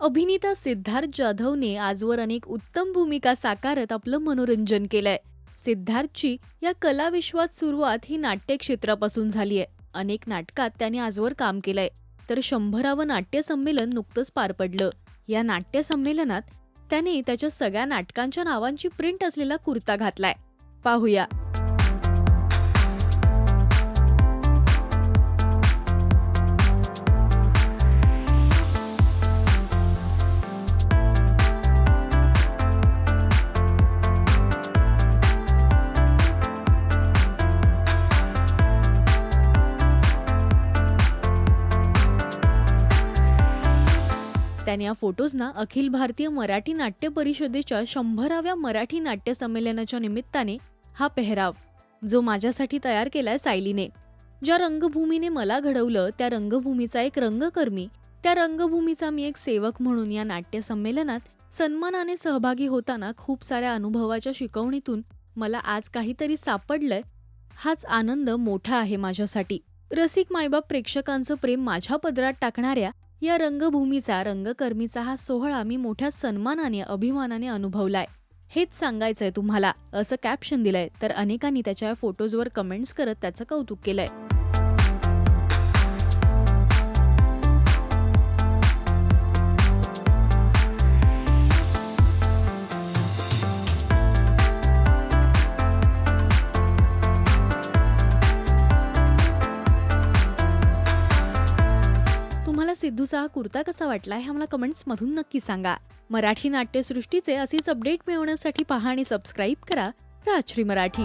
अभिनेता सिद्धार्थ जाधवने आजवर अनेक उत्तम भूमिका साकारत आपलं मनोरंजन केलंय. सिद्धार्थची या कलाविश्वात सुरुवात ही नाट्य क्षेत्रापासून झाली आहे. अनेक नाटकात त्याने आजवर काम केलंय. तर 100वे नाट्य संमेलन नुकतंच पार पडलं. या नाट्य संमेलनात त्याने त्याच्या सगळ्या नाटकांच्या नावांची प्रिंट असलेला कुर्ता घातलाय. पाहूया. त्याने या फोटोजना अखिल भारतीय मराठी नाट्य परिषदेच्या 100व्या मराठी नाट्य संमेलनाच्या निमित्ताने हा पेहराव, जो माझ्यासाठी तयार केलाय सायलीने. ज्या रंगभूमीने मला घडवलं त्या रंगभूमीचा एक रंगकर्मी, त्या रंगभूमीचा मी एक सेवक म्हणून या नाट्य संमेलनात सन्मानाने सहभागी होताना खूप साऱ्या अनुभवाच्या शिकवणीतून मला आज काहीतरी सापडलंय. हाच आनंद मोठा आहे माझ्यासाठी. रसिक मायबाप प्रेक्षकांचं प्रेम माझ्या पदरात टाकणाऱ्या या रंगभूमीचा रंगकर्मीचा हा सोहळा मी मोठ्या सन्मानाने अभिमानाने अनुभवलाय. हेच सांगायचंय तुम्हाला, असं कॅप्शन दिलंय. तर अनेकांनी त्याच्या या फोटोजवर कमेंट्स करत त्याचं कौतुक केलंय. तुम्हाला सिद्धूचा हा कुर्ता कसा वाटला हे आम्हाला कमेंट्समधून नक्की सांगा. मराठी नाट्यसृष्टीचे असेच अपडेट मिळवण्यासाठी पहा आणि सबस्क्राईब करा राजश्री मराठी.